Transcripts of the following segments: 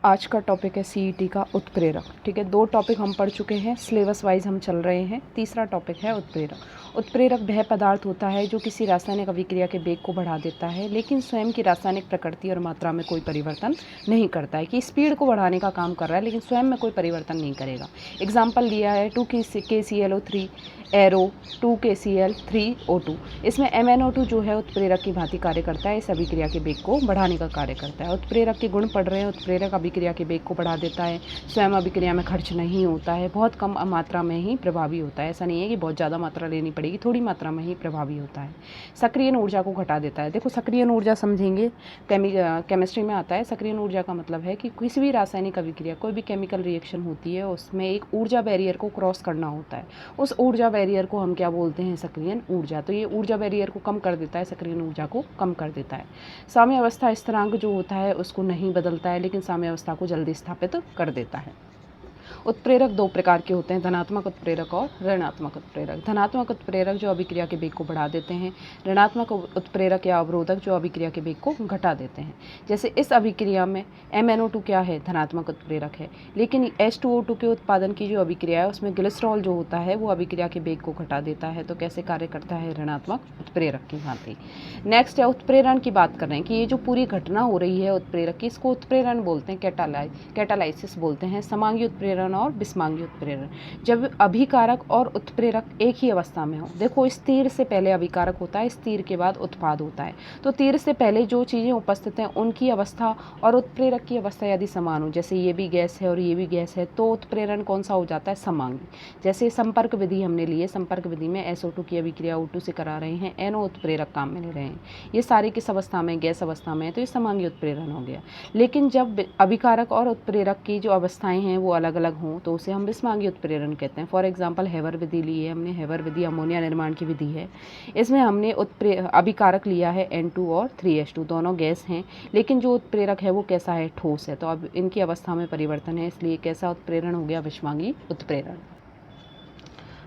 आज का टॉपिक है सीईटी का उत्प्रेरक। ठीक है, 2 टॉपिक हम पढ़ चुके हैं, सिलेबस वाइज हम चल रहे हैं। तीसरा टॉपिक है उत्प्रेरक। उत्प्रेरक वह पदार्थ होता है जो किसी रासायनिक अभिक्रिया के वेग को बढ़ा देता है, लेकिन स्वयं की रासायनिक प्रकृति और मात्रा में कोई परिवर्तन नहीं करता है। कि स्पीड को बढ़ाने का काम कर रहा है लेकिन स्वयं में कोई परिवर्तन नहीं करेगा। एग्जाम्पल दिया है 2KClO3 एरो 2KCl3O2। इसमें MnO2 जो है उत्प्रेरक की भांति कार्य करता है, इस अभिक्रिया के वेग को बढ़ाने का कार्य करता है। उत्प्रेरक के गुण पढ़ रहे हैं। उत्प्रेरक अभिक्रिया के वेग को बढ़ा देता है, स्वयं अभिक्रिया में खर्च नहीं होता है, बहुत कम मात्रा में ही प्रभावी होता है। ऐसा नहीं है कि बहुत ज़्यादा मात्रा लेनी पड़ेगी, थोड़ी मात्रा में ही प्रभावी होता है। सक्रियण ऊर्जा को घटा देता है। देखो, सक्रियण ऊर्जा समझेंगे, केमिस्ट्री में आता है। सक्रियण ऊर्जा का मतलब है कि किसी भी रासायनिक अभिक्रिया, कोई भी केमिकल रिएक्शन होती है, उसमें एक ऊर्जा बैरियर को क्रॉस करना होता है। उस ऊर्जा बैरियर को हम क्या बोलते हैं? सक्रियण ऊर्जा। तो ये ऊर्जा बैरियर को कम कर देता है, सक्रियण ऊर्जा को कम कर देता है। साम्यावस्था स्थिरांक जो होता है उसको नहीं बदलता है, लेकिन साम्यावस्था को जल्दी स्थापित कर देता है। उत्प्रेरक 2 प्रकार के होते हैं, धनात्मक उत्प्रेरक और ऋणात्मक उत्प्रेरक। धनात्मक उत्प्रेरक जो अभिक्रिया के वेग को बढ़ा देते हैं, ऋणात्मक उत्प्रेरक या अवरोधक जो अभिक्रिया के वेग को घटा देते हैं। जैसे इस अभिक्रिया में MnO2 क्या है? धनात्मक उत्प्रेरक है, लेकिन H2O2 के उत्पादन की जो अभिक्रिया है उसमें ग्लिसरॉल जो होता है वो अभिक्रिया के वेग को घटा देता है। तो कैसे कार्य करता है? ऋणात्मक उत्प्रेरक की भांति। नेक्स्ट है उत्प्रेरण की बात कर रहे हैं कि ये जो पूरी घटना हो रही है उत्प्रेरक की, इसको उत्प्रेरण बोलते हैं, कैटालाइसिस बोलते हैं। समांगी उत्प्रेरण और विषमांगी उत्प्रेरण। जब अभिकारक और उत्प्रेरक एक ही अवस्था में हो, देखो स्थिर से पहले अभिकारक होता है, स्थिर के बाद उत्पाद होता है। तो तीर से पहले जो चीज़ें उपस्थित हैं उनकी अवस्था और उत्प्रेरक की अवस्था यदि समान हो, जैसे ये भी गैस है और ये भी गैस है, तो उत्प्रेरण कौन सा हो जाता है? समांगी। जैसे संपर्क विधि हमने ली है, संपर्क विधि में SO2 की अभिक्रिया O2 से करा रहे हैं, NO उत्प्रेरक काम में ले रहे हैं, ये सारी किस अवस्था में? गैस अवस्था में है, तो ये समांगी उत्प्रेरण हो गया। लेकिन जब अभिकारक और उत्प्रेरक की जो अवस्थाएं हैं वो अलग अलग हों तो उसे हम विषमांगी उत्प्रेरण कहते हैं। फॉर एग्जांपल हेवर विधि ली है हमने। हेवर विधि अमोनिया निर्माण की विधि है। इसमें हमने अभिकारक लिया है N2 और 3H2, दोनों गैस हैं, लेकिन जो उत्प्रेरक है वो कैसा है? ठोस है। तो अब इनकी अवस्था में परिवर्तन है, इसलिए कैसा उत्प्रेरण हो गया? विषमांगी उत्प्रेरण।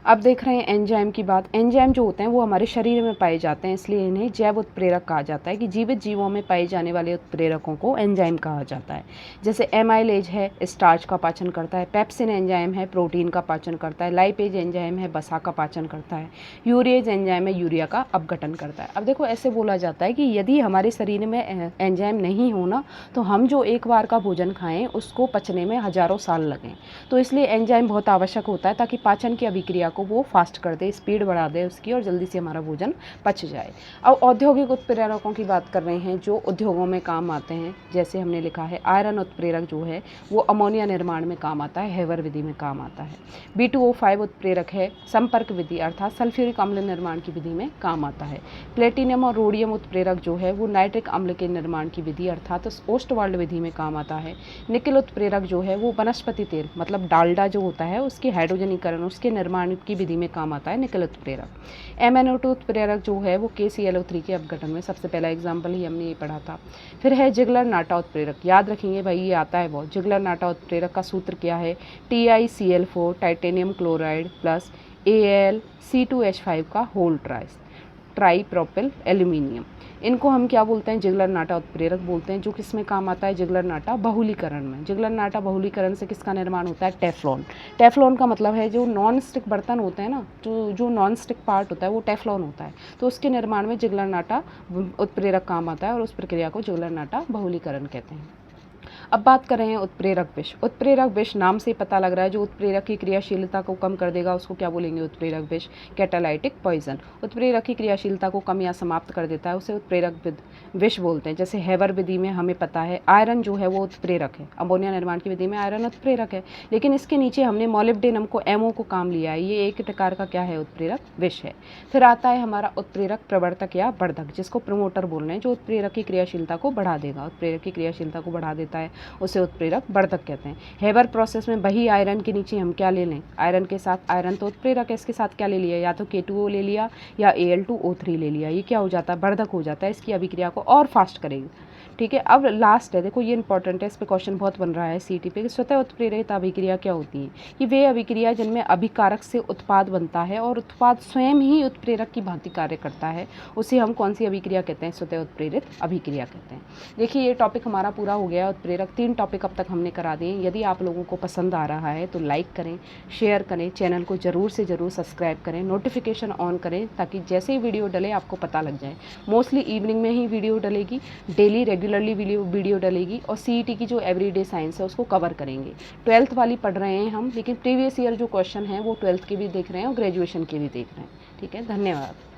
अब देख रहे हैं एंजाइम की बात। एंजाइम जो होते हैं वो हमारे शरीर में पाए जाते हैं, इसलिए इन्हें जैव उत्प्रेरक कहा जाता है। कि जीवित जीवों में पाए जाने वाले उत्प्रेरकों को एंजाइम कहा जाता है। जैसे एमाइलेज है, स्टार्च का पाचन करता है। पेप्सिन एंजाइम है, प्रोटीन का पाचन करता है। लाइपेज एंजाइम है, वसा का पाचन करता है। यूरिएज एंजाइम है, यूरिया का अपघटन करता है। अब देखो, ऐसे बोला जाता है कि यदि हमारे शरीर में एंजाइम नहीं होना तो हम जो एक बार का भोजन खाएं उसको पचने में हजारों साल लगें। तो इसलिए एंजाइम बहुत आवश्यक होता है ताकि पाचन की अभिक्रिया को वो फास्ट कर दे, स्पीड बढ़ा दे उसकी, और जल्दी से हमारा भोजन पच जाए। अब औद्योगिक उत्प्रेरकों की बात कर रहे हैं जो उद्योगों में काम आते हैं। जैसे हमने लिखा है आयरन उत्प्रेरक जो है वो अमोनिया निर्माण में काम आता है, हेवर विधि में काम आता है। B2O5 उत्प्रेरक है, संपर्क विधि अर्थात सल्फ्यूरिक अम्ल निर्माण की विधि में काम आता है। प्लेटिनियम और रोडियम उत्प्रेरक जो है वो नाइट्रिक अम्ल के निर्माण की विधि अर्थात ओस्टवाल्ड विधि में काम आता है। निकेल उत्प्रेरक जो है वो वनस्पति तेल मतलब डालडा जो होता है उसके हाइड्रोजनीकरण, उसके निर्माण की विधि में काम आता है निकेल उत्प्रेरक। MnO2 उत्प्रेरक जो है वो KClO3 के अपघटन में, सबसे पहला एग्जाम्पल ही हमने ये पढ़ा था। फिर है जिगलर नाटा उत्प्रेरक। याद रखेंगे भाई, ये आता है बहुत। जिगलर नाटा उत्प्रेरक का सूत्र क्या है? TiCl4 titanium chloride plus AlC2H5 का होल ट्राईप्रोपिल एल्यूमिनियम। इनको हम क्या बोलते हैं? जिगलर नाटा उत्प्रेरक बोलते हैं। जो किस में काम आता है? जिगलर नाटा बहुलीकरण में। जिगलर नाटा बहुलीकरण से किसका निर्माण होता है? टेफ्लॉन। टेफ्लॉन का मतलब है जो नॉन स्टिक बर्तन होते हैं ना, जो नॉन स्टिक पार्ट होता है वो टेफ्लॉन होता है। तो उसके निर्माण में जिगलर नाटा उत्प्रेरक काम आता है और उस प्रक्रिया को जिगलर नाटा बहुलीकरण कहते हैं। अब बात कर रहे हैं उत्प्रेरक विष। उत्प्रेरक विष नाम से पता लग रहा है जो उत्प्रेरक की क्रियाशीलता को कम कर देगा उसको क्या बोलेंगे? उत्प्रेरक विष, कैटालाइटिक पॉइजन। उत्प्रेरक की क्रियाशीलता को कम या समाप्त कर देता है उसे उत्प्रेरक विष बोलते हैं। जैसे हेवर विधि में हमें पता है आयरन जो है वो उत्प्रेरक है, अमोनिया निर्माण की विधि में आयरन उत्प्रेरक है, लेकिन इसके नीचे हमने मोलिब्डेनम को MO को काम लिया है, ये एक प्रकार का क्या है? उत्प्रेरक विष है। फिर आता है हमारा उत्प्रेरक प्रवर्तक या वर्धक, जिसको प्रमोटर बोल रहे हैं, जो उत्प्रेरक की क्रियाशीलता को बढ़ा देगा, उत्प्रेरक की क्रियाशीलता को बढ़ा देता है, उसे उत्प्रेरक वर्धक कहते हैं। हेवर प्रोसेस में वही आयरन के नीचे हम क्या ले लें? आयरन के साथ, आयरन तो उत्प्रेरक है, इसके साथ क्या ले लिया? या तो K2O ले लिया या Al2O3 ले लिया, ये क्या हो जाता है? वर्धक हो जाता है, इसकी अभिक्रिया को और फास्ट करेगा। ठीक है। अब लास्ट है, देखो ये इंपॉर्टेंट है, इस पे क्वेश्चन बहुत बन रहा है सीईटी पे। स्वतः उत्प्रेरित अभिक्रिया क्या होती है? कि वे अभिक्रिया जिनमें अभिकारक से उत्पाद बनता है और उत्पाद स्वयं ही उत्प्रेरक की भांति कार्य करता है, उसे हम कौन सी अभिक्रिया कहते हैं? स्वतः उत्प्रेरित अभिक्रिया कहते हैं। देखिए ये टॉपिक हमारा पूरा हो गया उत्प्रेरक। 3 टॉपिक अब तक हमने करा दिए। यदि आप लोगों को पसंद आ रहा है तो लाइक करें, शेयर करें, चैनल को ज़रूर से ज़रूर सब्सक्राइब करें, नोटिफिकेशन ऑन करें ताकि जैसे ही वीडियो डले आपको पता लग जाए। मोस्टली इवनिंग में ही वीडियो डलेगी, डेली रेगुलरली वीडियो डलेगी और सीईटी की जो एवरीडे साइंस है उसको कवर करेंगे। 12th वाली पढ़ रहे हैं हम, लेकिन प्रीवियस ईयर जो क्वेश्चन हैं वो 12th के भी देख रहे हैं और ग्रेजुएशन के भी देख रहे हैं। ठीक है, धन्यवाद।